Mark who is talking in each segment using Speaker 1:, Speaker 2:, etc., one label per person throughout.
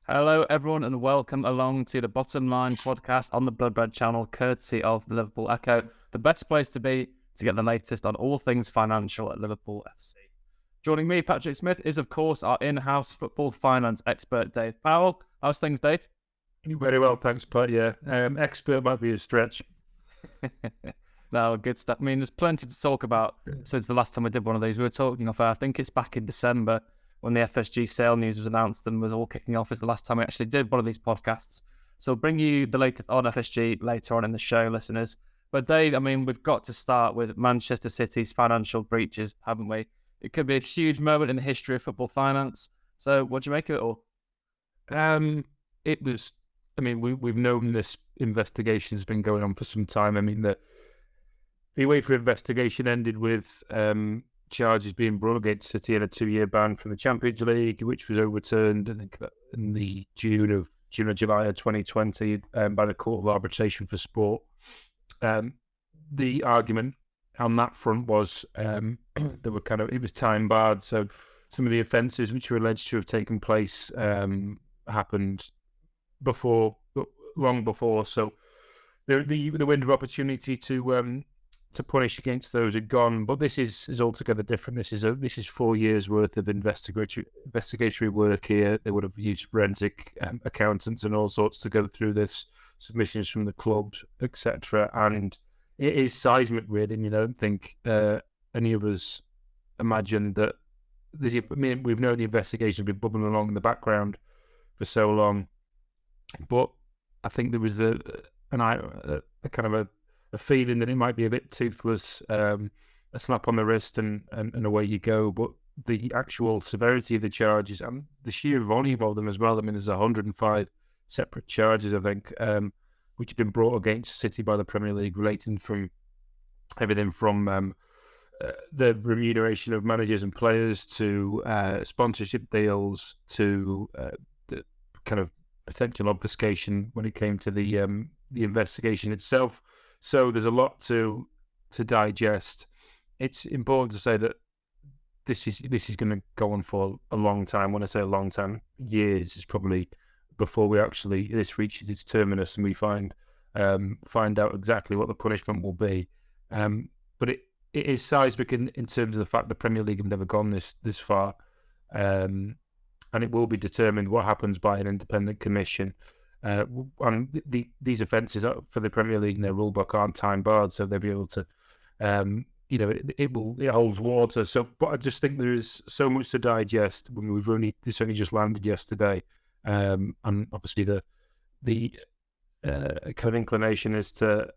Speaker 1: Hello, everyone, and welcome along to the Bottom Line podcast on the Blood Red channel, courtesy of the Liverpool Echo, the best place to be to get the latest on all things financial at Liverpool FC. Joining me, Patrick Smith, is, of course, our in-house football finance expert, Dave Powell. How's things, Dave?
Speaker 2: Very well, thanks, Pat. Yeah, expert might be a stretch.
Speaker 1: No, good stuff. I mean, there's plenty to talk about since the last time we did one of these. We were talking off, I think it's back in December when the FSG sale news was announced and was all kicking off. Is the last time we actually did one of these podcasts. So we'll bring you the latest on FSG later on in the show, listeners. But Dave, I mean, we've got to start with Manchester City's financial breaches, haven't we? It could be a huge moment in the history of football finance. So what do you make of it all?
Speaker 2: It was. I mean, we've known this investigation's been going on for some time. I mean, the UEFA investigation ended with charges being brought against City and a 2-year ban from the Champions League, which was overturned, I think, in the June or July of 2020 by the Court of Arbitration for Sport. The argument on that front was there were it was time barred, so some of the offences which were alleged to have taken place happened long before, so the window of opportunity to punish against those had gone. But this is altogether different. This is 4 years worth of investigatory work here. They would have used forensic accountants and all sorts to go through this, submissions from the clubs, etc. And it is seismic, really. And I don't think any of us imagined that. We've known the investigation has been bubbling along in the background for so long, but I think there was a feeling that it might be a bit toothless, a slap on the wrist and away you go. But the actual severity of the charges and the sheer volume of them as well. I mean, there's 105 separate charges, I think, which have been brought against City by the Premier League, relating from everything from the remuneration of managers and players to sponsorship deals to the kind of potential obfuscation when it came to the investigation itself. So there's a lot to digest. It's important to say that this is going to go on for a long time. When I say a long time, years is probably before this reaches its terminus and we find out exactly what the punishment will be. But it is seismic in terms of the fact the Premier League have never gone this far, and it will be determined what happens by an independent commission. And these offences for the Premier League in their rulebook aren't time barred, so they'll be able to, it holds water. So, but I just think there is so much to digest. When this only just landed yesterday, and obviously the kind of inclination is to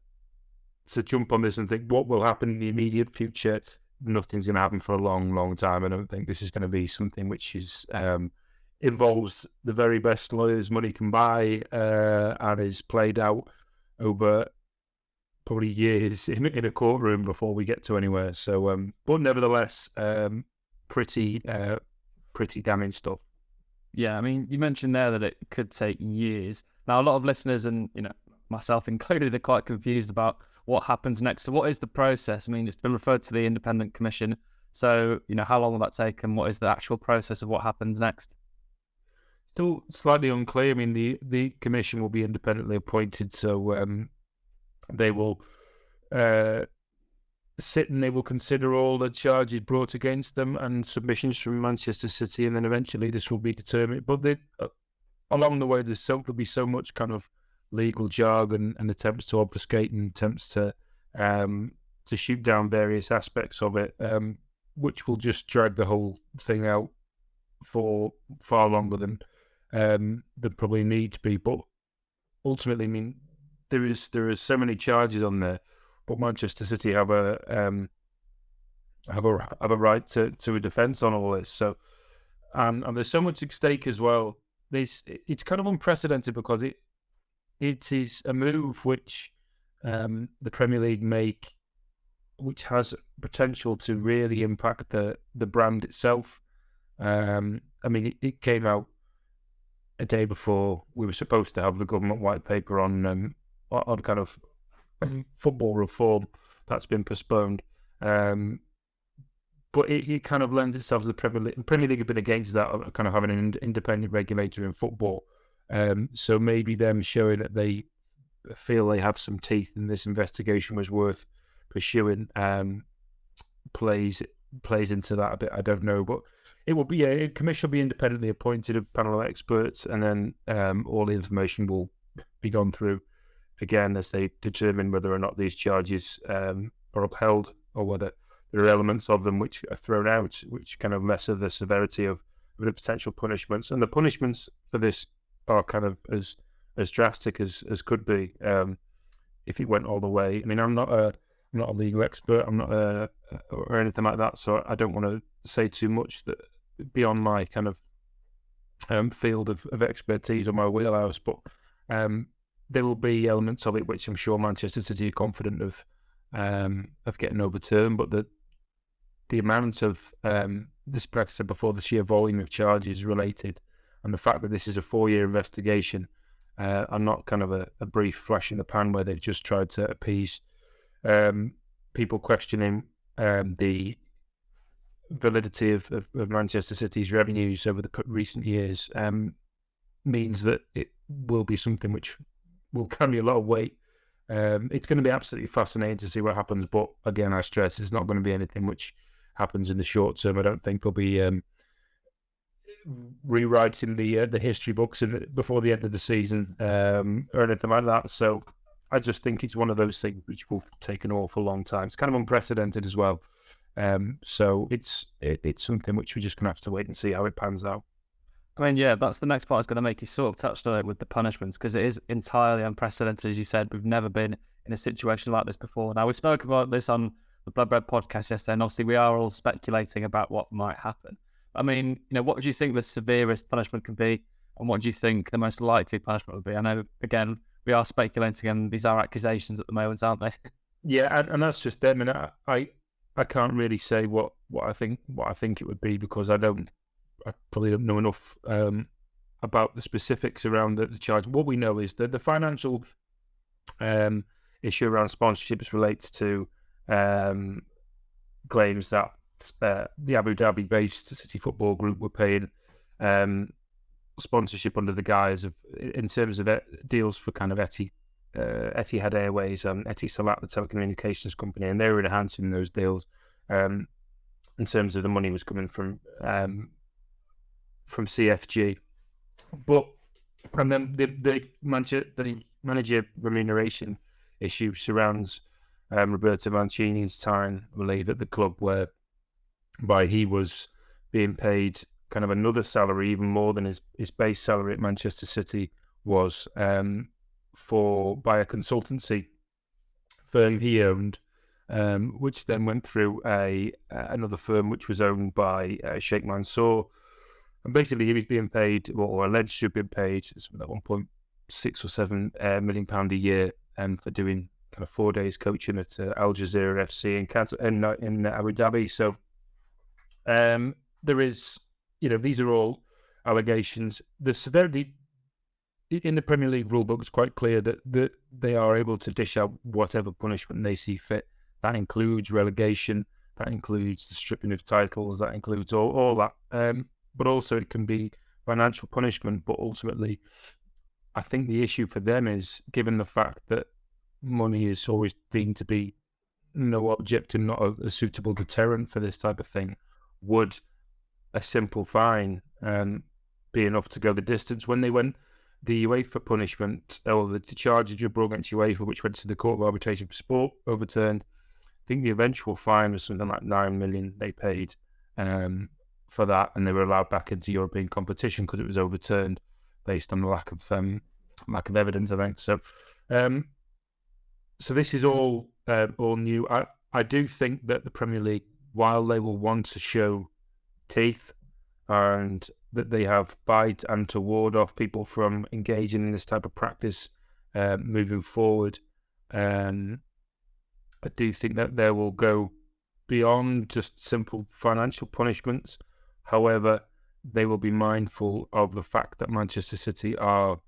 Speaker 2: jump on this and think what will happen in the immediate future. Nothing's going to happen for a long, long time. I don't think this is going to be something which is involves the very best lawyers money can buy, and is played out over probably years in a courtroom before we get to anywhere. So, but nevertheless, pretty damning stuff.
Speaker 1: Yeah, I mean, you mentioned there that it could take years. Now, a lot of listeners, and myself included, are quite confused about what happens next. So what is the process? I mean, it's been referred to the independent commission. So, how long will that take, and what is the actual process of what happens next?
Speaker 2: Still slightly unclear. I mean, the commission will be independently appointed, so they will sit and they will consider all the charges brought against them and submissions from Manchester City, and then eventually this will be determined. But along the way, there'll be so much kind of legal jargon and attempts to obfuscate and attempts to shoot down various aspects of it, which will just drag the whole thing out for far longer than probably need to be. But ultimately, I mean, there is so many charges on there, but Manchester City have a right to a defence on all this. So, and there's so much at stake as well. It's kind of unprecedented because it is a move which the Premier League make, which has potential to really impact the brand itself. I mean, it came out a day before we were supposed to have the government white paper on kind of football reform. That's been postponed. But it kind of lends itself to the Premier League. The Premier League have been against that, kind of having an independent regulator in football. So maybe them showing that they feel they have some teeth and this investigation was worth pursuing plays into that a bit. I don't know, but it will be a commission will be independently appointed, a panel of experts, and then all the information will be gone through again as they determine whether or not these charges are upheld or whether there are elements of them which are thrown out, which kind of lessen the severity of the potential punishments. And the punishments for this are kind of as drastic as could be if it went all the way. I mean, I'm not a legal expert. I'm not or anything like that, so I don't want to say too much that beyond my kind of field of expertise or my wheelhouse. But there will be elements of it which I'm sure Manchester City are confident of getting overturned. But the amount of this, like I said before, the sheer volume of charges related, and the fact that this is a 4-year investigation, and not kind of a brief flash in the pan where they've just tried to appease people questioning the validity of Manchester City's revenues over the recent years, means that it will be something which will carry a lot of weight. It's going to be absolutely fascinating to see what happens, but again, I stress it's not going to be anything which happens in the short term. I don't think there'll be rewriting the history books before the end of the season or anything like that. So I just think it's one of those things which will take an awful long time. It's kind of unprecedented as well. So it's something which we're just going to have to wait and see how it pans out.
Speaker 1: I mean, yeah, that's the next part I was going to make. You sort of touched on it with the punishments, because it is entirely unprecedented, as you said. We've never been in a situation like this before. Now, we spoke about this on the Blood Red podcast yesterday, and obviously we are all speculating about what might happen. I mean, what do you think the severest punishment can be, and what do you think the most likely punishment would be? I know, again, we are speculating, and these are accusations at the moment, aren't they?
Speaker 2: Yeah, and that's just them. And I can't really say what I think it would be, because I probably don't know enough about the specifics around the charge. What we know is that the financial issue around sponsorships relates to claims that the Abu Dhabi-based City Football Group were paying sponsorship under the guise of, in terms of deals for kind of Etihad Airways and Etisalat, the telecommunications company, and they were enhancing those deals in terms of the money was coming from CFG. And then the manager remuneration issue surrounds Roberto Mancini's time, I believe, at the club, whereby he was being paid kind of another salary, even more than his base salary at Manchester City was, by a consultancy firm he owned, which then went through another firm which was owned by Sheikh Mansour. And basically, he was being paid, or alleged to have been paid, something like £1.6 or £7 million a year, for doing kind of 4 days coaching at Al Jazeera FC in Abu Dhabi. So there is, these are all allegations. The severity in the Premier League rulebook is quite clear that they are able to dish out whatever punishment they see fit. That includes relegation, that includes the stripping of titles, that includes all that. But also it can be financial punishment. But ultimately, I think the issue for them is, given the fact that money is always deemed to be no object and not a suitable deterrent for this type of thing, would a simple fine be enough to go the distance? When they went the UEFA punishment, or the charges were brought against UEFA, which went to the Court of Arbitration for Sport, overturned, I think the eventual fine was something like 9 million they paid for that, and they were allowed back into European competition because it was overturned based on the lack of evidence, I think. So this is all new. I do think that the Premier League, while they will want to show teeth and that they have bite and to ward off people from engaging in this type of practice moving forward, I do think that they will go beyond just simple financial punishments. However, they will be mindful of the fact that Manchester City are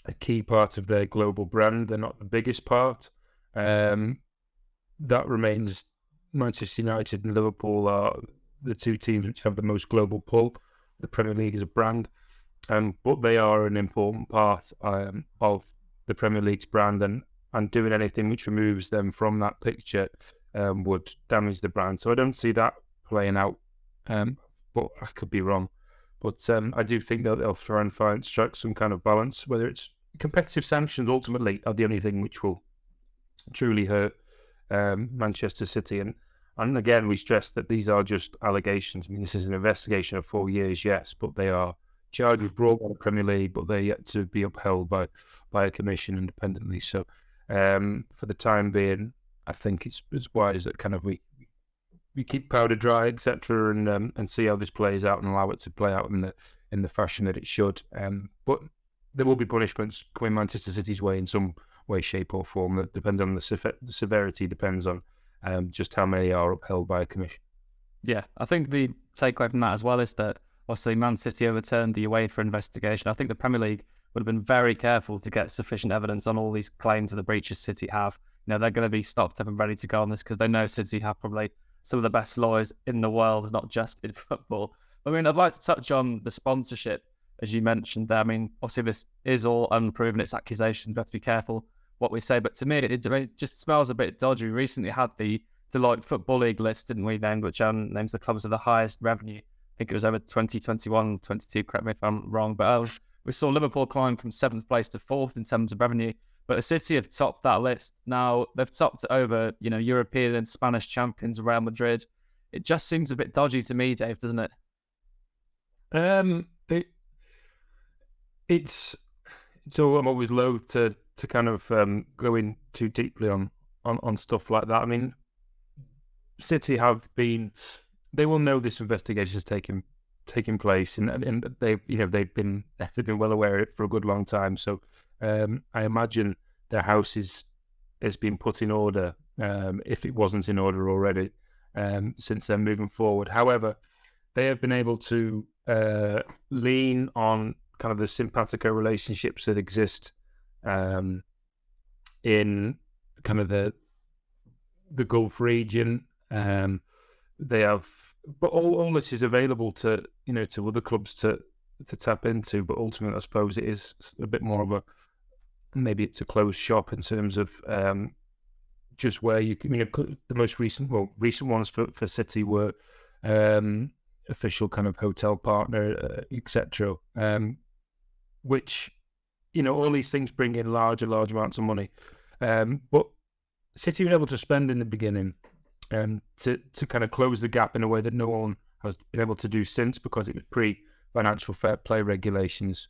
Speaker 2: a key part of their global brand. They're not the biggest part. That remains. Manchester United and Liverpool are the two teams which have the most global pull. The Premier League is a brand. But they are an important part of the Premier League's brand, and doing anything which removes them from that picture would damage the brand. So I don't see that playing out, but I could be wrong. But I do think that they'll try and strike some kind of balance, whether it's competitive sanctions ultimately are the only thing which will truly hurt Manchester City. And again, we stress that these are just allegations. I mean, this is an investigation of 4 years, yes, but they are charges brought by the Premier League, but they're yet to be upheld by a commission independently. So for the time being, I think it's wise that kind of we keep powder dry, etc., and see how this plays out and allow it to play out in the fashion that it should. But there will be punishments coming Manchester City's way in some way, shape, or form. That depends on the severity. Depends on just how many are upheld by a commission.
Speaker 1: Yeah, I think the takeaway from that as well is that obviously Man City overturned the UEFA investigation. I think the Premier League would have been very careful to get sufficient evidence on all these claims of the breaches City have. They're going to be stocked up and ready to go on this because they know City have probably some of the best lawyers in the world, not just in football. I mean, I'd like to touch on the sponsorship, as you mentioned there. I mean, obviously this is all unproven. It's accusations. We have to be careful what we say. But to me, it just smells a bit dodgy. We recently had the Deloitte Football League list, didn't we, then, which names the clubs with the highest revenue. I think it was over 2021, 22, correct me if I'm wrong. But we saw Liverpool climb from 7th place to 4th in terms of revenue. But the City have topped that list. Now, they've topped it over, European and Spanish champions, Real Madrid. It just seems a bit dodgy to me, Dave, doesn't it?
Speaker 2: It's so I'm always loath to kind of go in too deeply on stuff like that. I mean, City they will know this investigation is taking place, and they've been well aware of it for a good long time. So I imagine their house has been put in order, if it wasn't in order already, since they're moving forward. However, they have been able to lean on kind of the simpatico relationships that exist in kind of the Gulf region. They have, but all this is available to other clubs to tap into. But ultimately, I suppose it is a bit more of maybe it's a closed shop in terms of just where you can. The most recent ones for City were official kind of hotel partner, etc. Which all these things bring in large amounts of money. But City were able to spend in the beginning to kind of close the gap in a way that no one has been able to do since, because it was pre-financial fair play regulations.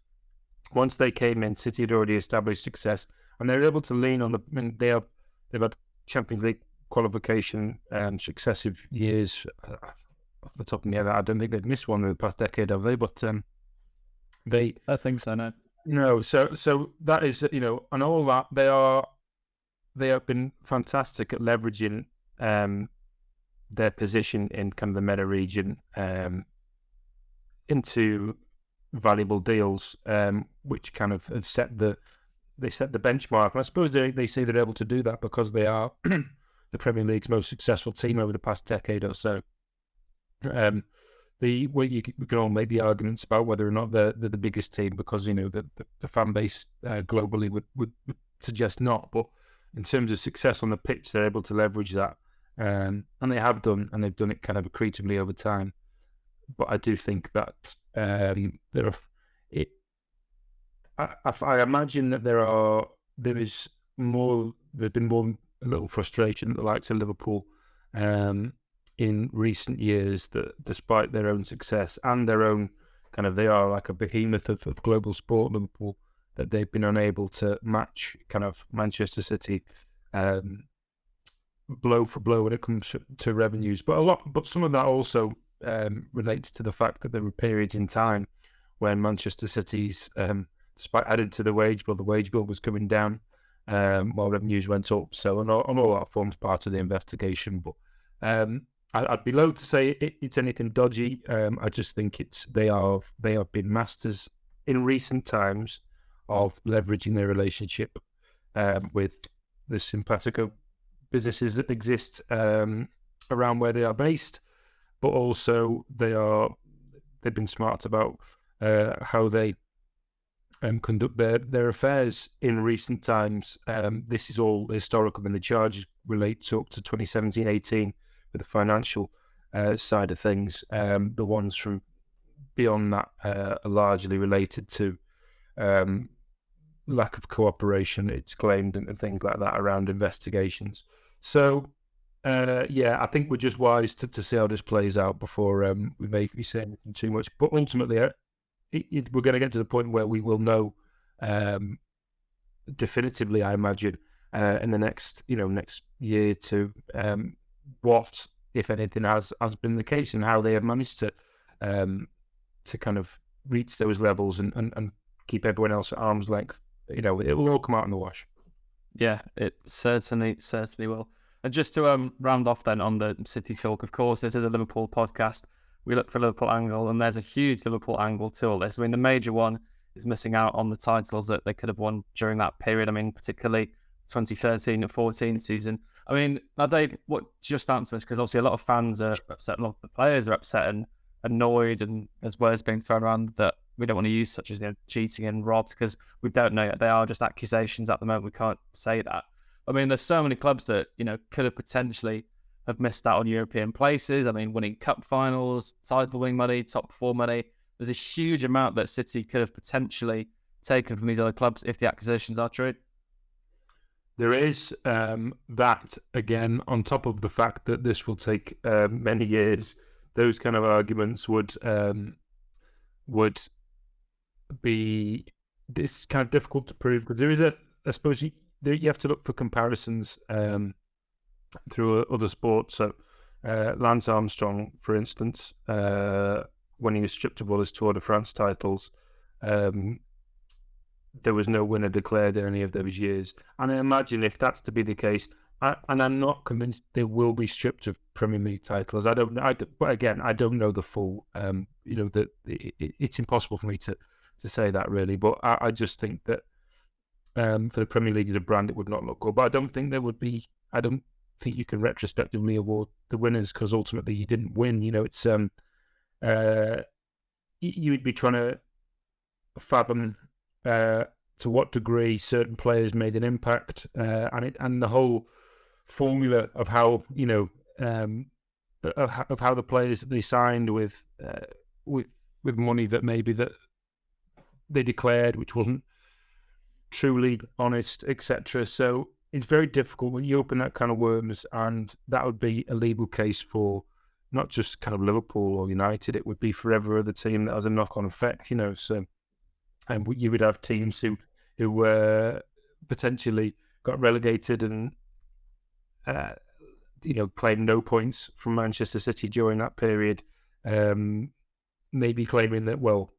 Speaker 2: Once they came in, City had already established success, and they were able to lean on they've had Champions League qualification successive years. Off the top of my head, I don't think they've missed one in the past decade, have they? But
Speaker 1: I think so.
Speaker 2: No. So that is, and all that they have been fantastic at leveraging their position in kind of the MENA region into valuable deals, which kind of have set the benchmark. And I suppose they say they're able to do that because they are the Premier League's most successful team over the past decade or so. We can all make the arguments about whether or not they're the biggest team, because the fan base globally would suggest not. But in terms of success on the pitch, they're able to leverage that, and they have done, and they've done it kind of accretively over time. But I do think that I imagine that there's been more a little frustration at the likes of Liverpool in recent years, that despite their own success and their own they are like a behemoth of global sport, Liverpool, that they've been unable to match kind of Manchester City blow for blow when it comes to revenues. But some of that also relates to the fact that there were periods in time when Manchester City's, despite adding to the wage bill was coming down while revenues went up. So and all that forms part of the investigation. But I'd be loath to say it's anything dodgy. I just think they have been masters in recent times of leveraging their relationship with the simpatico businesses that exist around where they are based, but also they've been smart about how they conduct their affairs in recent times. This is all historical, and the charges relate to up to 2017-18 with the financial side of things. The ones from beyond that are largely related to lack of cooperation, it's claimed, and things like that around investigations. So, I think we're just wise to see how this plays out before we may be saying anything too much. But ultimately, we're going to get to the point where we will know definitively, I imagine, in the next year to what, if anything, has been the case, and how they have managed to kind of reach those levels and keep everyone else at arm's length. It will all come out in the wash.
Speaker 1: Yeah, it certainly will. And just to round off then on the City talk, of course, this is a Liverpool podcast. We look for Liverpool angle, and there's a huge Liverpool angle to all this. I mean, the major one is missing out on the titles that they could have won during that period. I mean, particularly 2013-14 season. I mean, now Dave, just answer this, because obviously a lot of fans are upset, a lot of the players are upset and annoyed, and there's words being thrown around that we don't want to use, such as cheating and robbed, because we don't know yet. They are just accusations at the moment. We can't say that. I mean, there's so many clubs that could have potentially have missed out on European places. I mean, winning cup finals, title winning money, top four money. There's a huge amount that City could have potentially taken from these other clubs if the accusations are true.
Speaker 2: There is that, again, on top of the fact that this will take many years. Those kind of arguments would be this kind of difficult to prove, because there is I suppose you have to look for comparisons through other sports. So Lance Armstrong, for instance, when he was stripped of all his Tour de France titles, there was no winner declared in any of those years. And I imagine if that's to be the case, and I'm not convinced they will be stripped of Premier League titles. But again, I don't know the full. That it's impossible for me to say that really. But I just think that for the Premier League as a brand, it would not look good. But I don't think there would be. I don't think you can retrospectively award the winners, because ultimately you didn't win. It's you would be trying to fathom to what degree certain players made an impact, and the whole formula of how of how the players that they signed with money that maybe that they declared, which wasn't truly honest, etc. So it's very difficult when you open that kind of worms, and that would be a legal case for not just kind of Liverpool or United. It would be for every other team that has a knock-on effect. So, and you would have teams who were potentially got relegated and claimed no points from Manchester City during that period, maybe claiming that, well,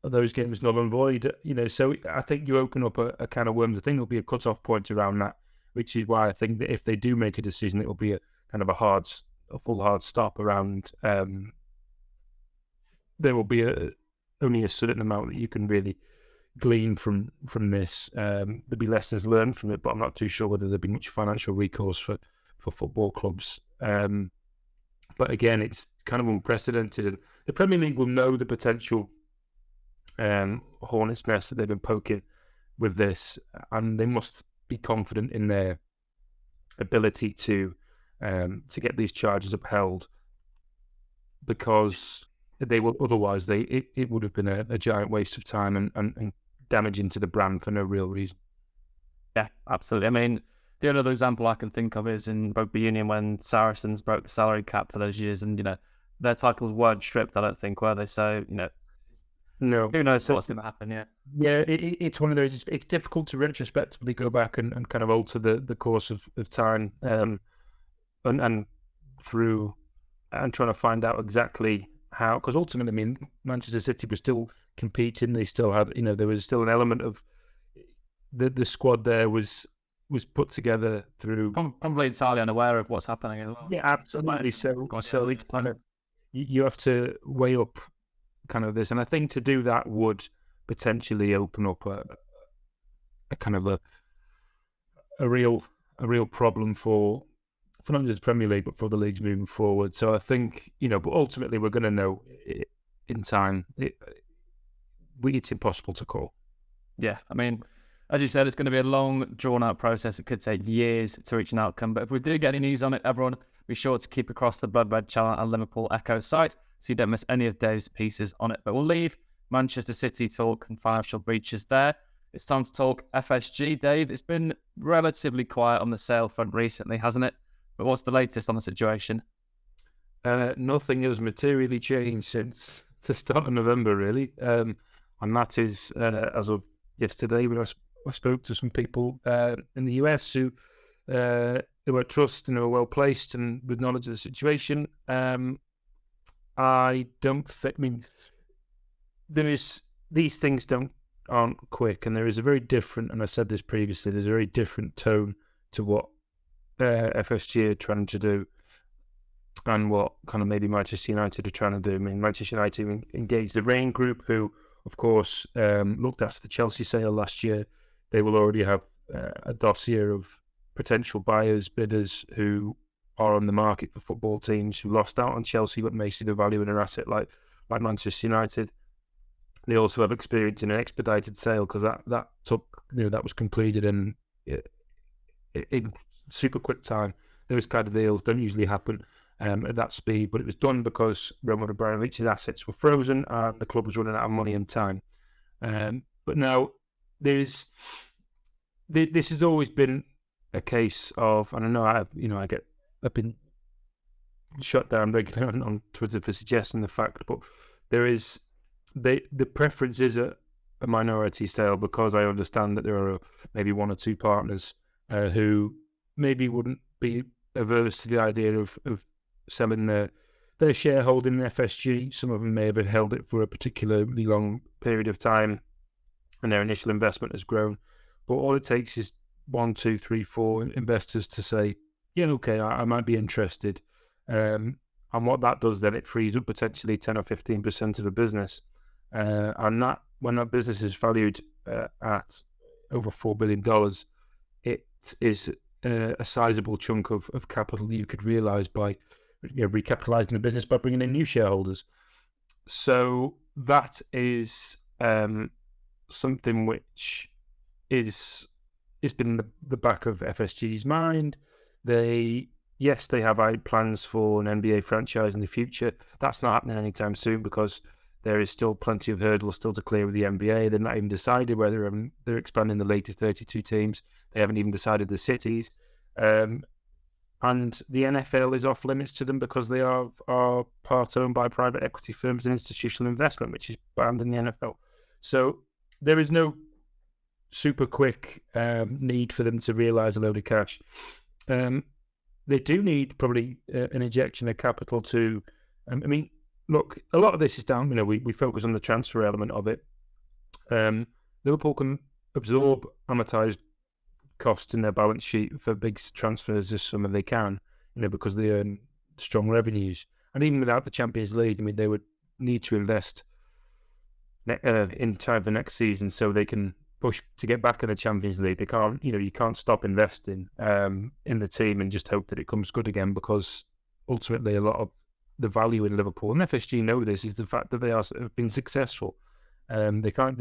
Speaker 2: those games null and void. So I think you open up a kind of worms. I think there'll be a cut-off point around that, which is why I think that if they do make a decision, it will be a kind of a full hard stop around. There will be only a certain amount that you can really glean from this. There'll be lessons learned from it, but I'm not too sure whether there'll be much financial recourse for football clubs. But again, it's kind of unprecedented, and the Premier League will know the potential hornet's nest that they've been poking with this, and they must be confident in their ability to get these charges upheld, because they will otherwise it would have been a giant waste of time and damaging to the brand for no real reason.
Speaker 1: Yeah, absolutely. I mean, the only other example I can think of is in rugby union, when Saracens broke the salary cap for those years, and their titles weren't stripped, I don't think, were they? So
Speaker 2: no,
Speaker 1: who knows what's going to happen?
Speaker 2: Yeah, it's one of those. It's difficult to retrospectively go back and kind of alter the course of time, and through and trying to find out exactly how, because ultimately, I mean, Manchester City was still competing. They still had, there was still an element of the squad there was put together through,
Speaker 1: probably entirely unaware of what's happening as well.
Speaker 2: Yeah, absolutely. So it's kind of, you have to weigh up kind of this, and I think to do that would potentially open up a kind of a real problem for not just the Premier League, but for the leagues moving forward. So I think, but ultimately we're going to know in time. It's impossible to call.
Speaker 1: Yeah, I mean, as you said, it's going to be a long, drawn-out process. It could take years to reach an outcome. But if we do get any news on it, everyone, be sure to keep across the Blood Red Channel and Liverpool Echo site so you don't miss any of Dave's pieces on it. But we'll leave Manchester City talk and financial breaches there. It's time to talk FSG. Dave, it's been relatively quiet on the sale front recently, hasn't it? But what's the latest on the situation?
Speaker 2: Nothing has materially changed since the start of November, really. And that is, as of yesterday, when I spoke to some people in the US who were trust and who were well placed and with knowledge of the situation. I don't think. I mean, these things aren't quick, and there is a very different. And I said this previously. There's a very different tone to what FSG are trying to do, and what kind of maybe Manchester United are trying to do. I mean, Manchester United engaged the Rain Group, who, of course, looked after the Chelsea sale last year. They will already have a dossier of potential buyers, bidders who are on the market for football teams who lost out on Chelsea but may see the value in an asset like Manchester United. They also have experience in an expedited sale because that was completed in super quick time. Those kind of deals don't usually happen at that speed, but it was done because Roman Abramovich's assets were frozen and the club was running out of money and time. But now this has always been a case of, and I know I've been shut down regularly on Twitter for suggesting the fact, but there is the preference is a minority sale because I understand that there are maybe one or two partners who maybe wouldn't be averse to the idea of selling their shareholding in FSG. Some of them may have held it for a particularly long period of time and their initial investment has grown. But all it takes is 1, 2, 3, 4 investors to say, yeah, okay, I might be interested. And what that does then, it frees up potentially 10 or 15% of the business. And that, when that business is valued at over $4 billion, it is a sizable chunk of capital you could realise by recapitalising the business by bringing in new shareholders. So that is something which is been the back of FSG's mind. They have plans for an NBA franchise in the future. That's not happening anytime soon because there is still plenty of hurdles still to clear with the NBA. They're not even decided whether they're expanding the latest 32 teams. They haven't even decided the cities. And the NFL is off limits to them because they are part owned by private equity firms and institutional investment, which is banned in the NFL. So there is no super quick need for them to realise a load of cash. They do need probably an injection of capital to. Look, a lot of this is down. We focus on the transfer element of it. Liverpool can absorb amortised costs in their balance sheet for big transfers this summer. They can, because they earn strong revenues. And even without the Champions League, they would need to invest in time for next season so they can push to get back in the Champions League. They can't, you can't stop investing in the team and just hope that it comes good again, because ultimately a lot of the value in Liverpool, and FSG know this, is the fact that they have been successful. They can't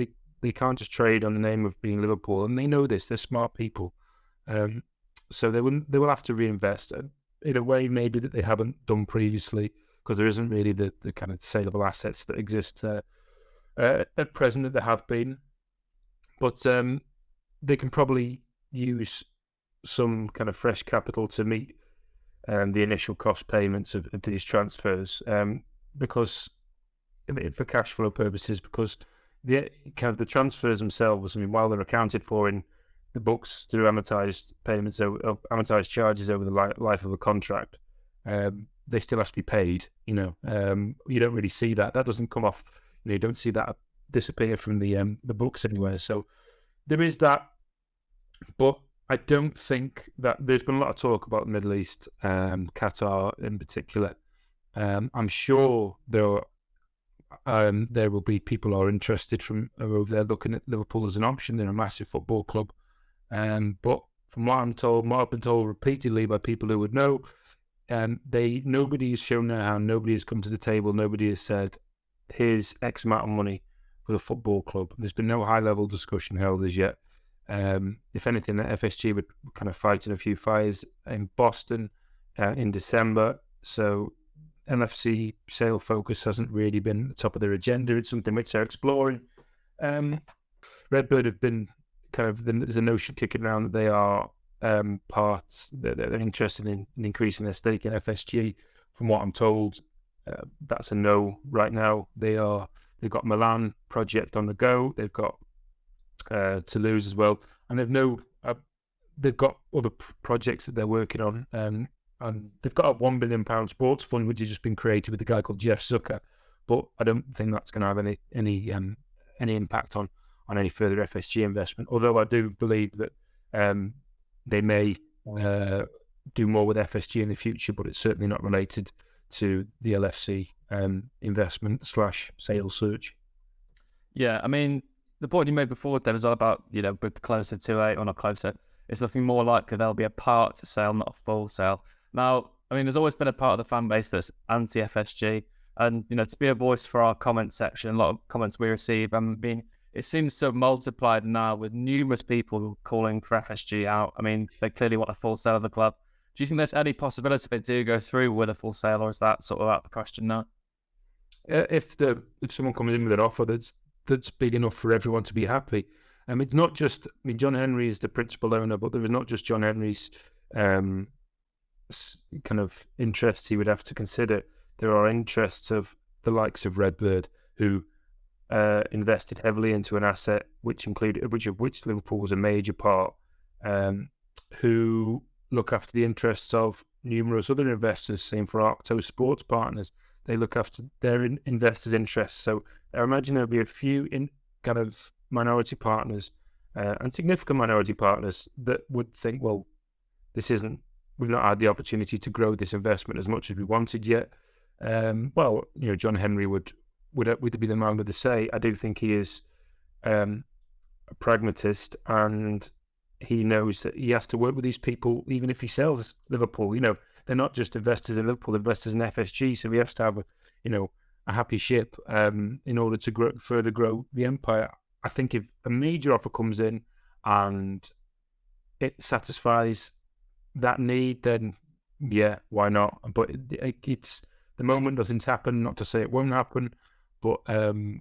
Speaker 2: just trade on the name of being Liverpool, and they know this. They're smart people, so they will have to reinvest in a way maybe that they haven't done previously, because there isn't really the kind of saleable assets that exist at present that there have been. But they can probably use some kind of fresh capital to meet the initial cost payments of these transfers, because for cash flow purposes, because the transfers themselves, while they're accounted for in the books through amortized payments, amortized charges over the life of a contract, they still have to be paid. You don't really see that. That doesn't come off. You don't see that disappear from the books anywhere. So there is that, but I don't think that there's been a lot of talk about the Middle East, Qatar in particular. I'm sure there will be people who are interested from over there looking at Liverpool as an option. They're a massive football club, but from what I'm told, what I've been told repeatedly by people who would know, nobody has shown their hand, nobody has come to the table, nobody has said, here's X amount of money for the football club. There's been no high-level discussion held as yet. If anything, the FSG were kind of fighting a few fires in Boston in December. So LFC sale focus hasn't really been at the top of their agenda. It's something which they're exploring. Redbird have been there's a notion kicking around that they are they're interested in increasing their stake in FSG. From what I'm told, that's a no right now. They've got Milan project on the go. They've got Toulouse as well, and they've got other projects that they're working on. And they've got a £1 billion sports fund which has just been created with a guy called Jeff Zucker, but I don't think that's going to have any impact on any further FSG investment. Although I do believe that they may do more with FSG in the future, but it's certainly not related to the LFC investment / sales search.
Speaker 1: Yeah, I mean, the point you made before, Deb, is all about, with closer to 8 or not closer, it's looking more likely there'll be a part to sale, not a full sale. Now, I mean, there's always been a part of the fan base that's anti-FSG, and, to be a voice for our comment section, a lot of comments we receive, it seems to have multiplied now with numerous people calling for FSG out. I mean, they clearly want a full sale of the club. Do you think there's any possibility they do go through with a full sale, or is that sort of out of the question now?
Speaker 2: If someone comes in with an offer that's big enough for everyone to be happy, it's not just. John Henry is the principal owner, but there is not just John Henry's kind of interests he would have to consider. There are interests of the likes of Redbird, who invested heavily into an asset which Liverpool was a major part, who look after the interests of numerous other investors. Same for Arctos Sports Partners. They look after their investors' interests. So I imagine there'll be a few kind of minority partners and significant minority partners that would think, well, we've not had the opportunity to grow this investment as much as we wanted yet. John Henry would be the man with the say. I do think he is a pragmatist, and he knows that he has to work with these people even if he sells Liverpool. They're not just investors in Liverpool, they're investors in FSG, so he has to have a happy ship in order to further grow the empire. I think if a major offer comes in and it satisfies that need, then yeah, why not? But it's the moment nothing's happened, not to say it won't happen, but I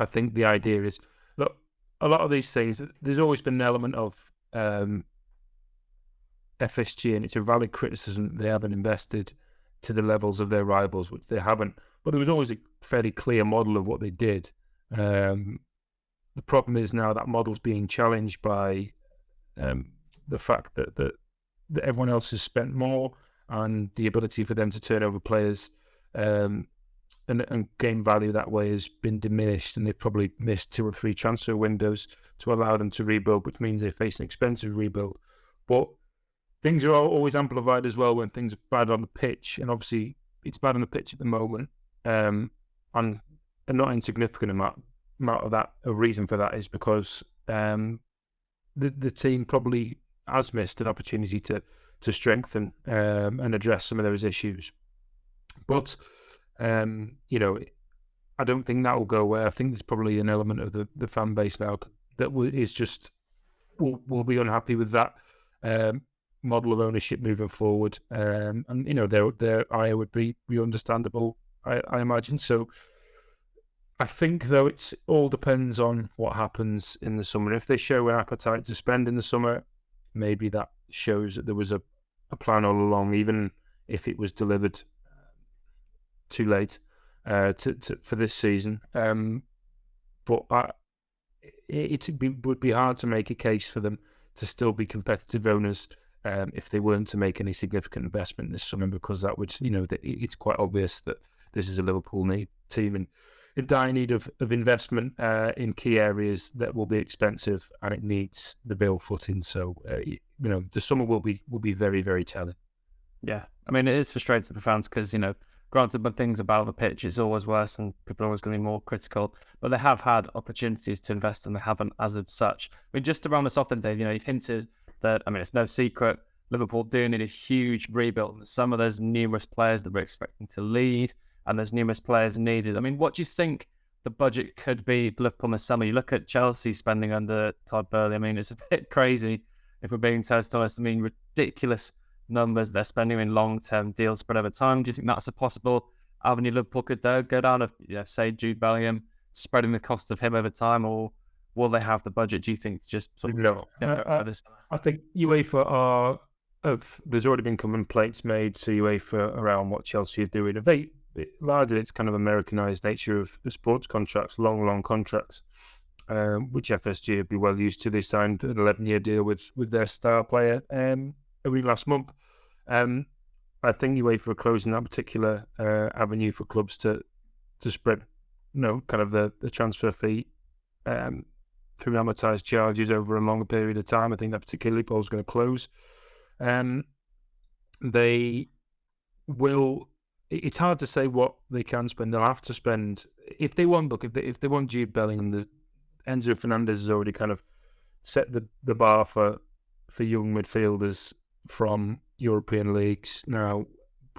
Speaker 2: think the idea is, look, a lot of these things, there's always been an element of FSG, and it's a valid criticism that they haven't invested to the levels of their rivals, which they haven't. But there was always a fairly clear model of what they did. The problem is now that model's being challenged by the fact that everyone else has spent more, and the ability for them to turn over players and gain value that way has been diminished, and they've probably missed 2 or 3 transfer windows to allow them to rebuild, which means they face an expensive rebuild. But things are always amplified as well when things are bad on the pitch, and obviously it's bad on the pitch at the moment, and a not insignificant amount of that. A reason for that is because the team probably has missed an opportunity to strengthen and address some of those issues. But I don't think that will go away. I think there's probably an element of the fan base now that will be unhappy with that model of ownership moving forward, and their ire would be understandable, I imagine. So I think, though, it's all depends on what happens in the summer. If they show an appetite to spend in the summer, maybe that shows that there was a plan all along, even if it was delivered too late for this season. But it would be hard to make a case for them to still be competitive owners if they weren't to make any significant investment this summer, because that would, it's quite obvious that this is a Liverpool team in dire need of investment in key areas that will be expensive, and it needs the bill footing. So the summer will be very, very telling.
Speaker 1: Yeah, I mean, it is frustrating for fans because granted, when things are bad on the pitch, it's always worse, and people are always going to be more critical. But they have had opportunities to invest, and they haven't as of such. I mean, just to round this off, then, Dave, you've hinted that, I mean, it's no secret, Liverpool do need a huge rebuild in the summer. There's numerous players that we're expecting to leave, and there's numerous players needed. I mean, what do you think the budget could be for Liverpool this summer. You look at Chelsea spending under Todd Boehly. I mean, it's a bit crazy if we're being totally honest. I mean, ridiculous numbers they're spending in long-term deals spread over time. Do you think that's a possible avenue Liverpool could go down of, say, Jude Bellingham, spreading the cost of him over time, or will they have the budget, do you think, to just sort of...
Speaker 2: No. I think UEFA there's already been complaints made to UEFA around what Chelsea is doing. Largely, it's kind of Americanized nature of the sports contracts, long contracts, which FSG would be well used to. They signed an 11-year deal with their star player only last month. I think UEFA are closing that particular avenue for clubs to spread, kind of the transfer fee through amortized charges over a longer period of time. I think that particular loophole is going to close. They will. It's hard to say what they can spend. They'll have to spend if they want. Look, if they want Jude Bellingham, Enzo Fernandez has already kind of set the bar for young midfielders from European leagues now.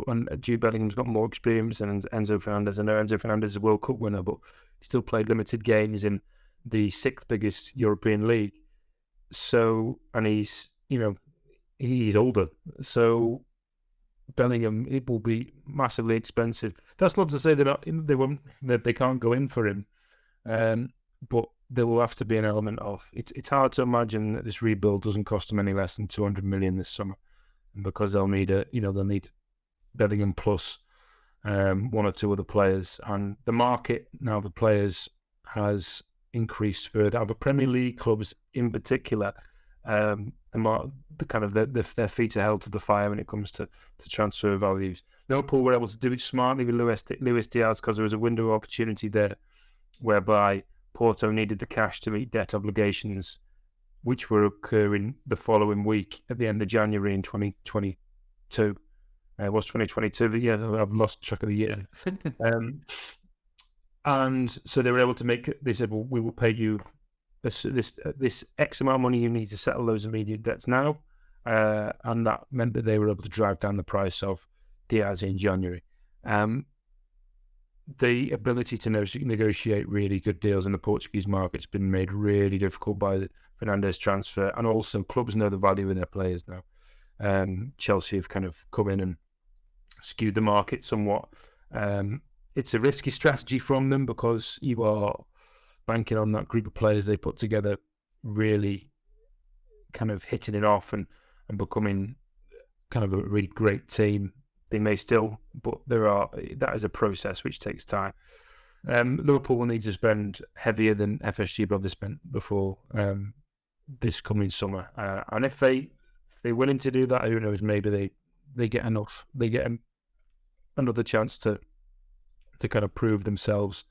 Speaker 2: And Jude Bellingham's got more experience than Enzo Fernandez. I know Enzo Fernandez is a World Cup winner, but he still played limited games in the 6th biggest European league. So, and he's older. So Bellingham, it will be massively expensive. That's not to say they can't go in for him, but there will have to be an element of it's hard to imagine that this rebuild doesn't cost them any less than 200 million this summer, because they'll need Bellingham plus one or two other players, and the market now for players has increased further. Other Premier League clubs in particular, their feet are held to the fire when it comes to transfer values. Liverpool were able to do it smartly with Luis Diaz because there was a window of opportunity there whereby Porto needed the cash to meet debt obligations, which were occurring the following week at the end of January in 2022. It was 2022, but yeah, I've lost track of the year. And so they were able to they said, well, we will pay you this X amount of money you need to settle those immediate debts now. And that meant that they were able to drive down the price of Diaz in January. The ability to negotiate really good deals in the Portuguese market has been made really difficult by the Fernandes transfer, and also clubs know the value of their players now. Chelsea have kind of come in and skewed the market somewhat. It's a risky strategy from them because you are banking on that group of players they put together really kind of hitting it off and becoming kind of a really great team. They may still, but that is a process which takes time. Liverpool will need to spend heavier than FSG probably spent before this coming summer. And if they're willing to do that, who knows, maybe they get enough. They get another chance to kind of prove themselves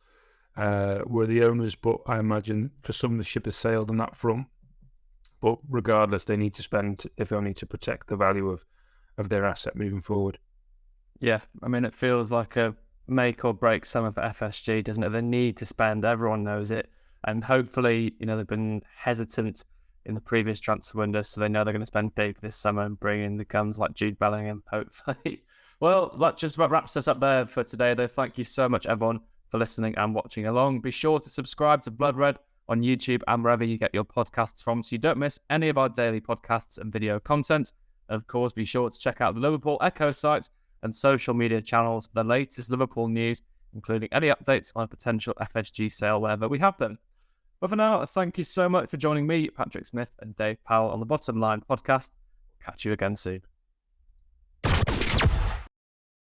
Speaker 2: were the owners, but I imagine for some the ship has sailed on that front. But regardless, they need to spend if only to protect the value of their asset moving forward.
Speaker 1: Yeah, I mean, it feels like a make or break summer for FSG, doesn't it? They need to spend, everyone knows it. And hopefully, they've been hesitant in the previous transfer window, so they know they're going to spend big this summer and bring in the guns like Jude Bellingham, hopefully. Well, that just about wraps us up there for today, though. Thank you so much, everyone, for listening and watching along. Be sure to subscribe to Blood Red on YouTube and wherever you get your podcasts from so you don't miss any of our daily podcasts and video content. And of course, be sure to check out the Liverpool Echo site and social media channels for the latest Liverpool news, including any updates on a potential FSG sale whenever we have them. But for now, thank you so much for joining me, Patrick Smith, and Dave Powell on the Bottom Line podcast. Catch you again soon.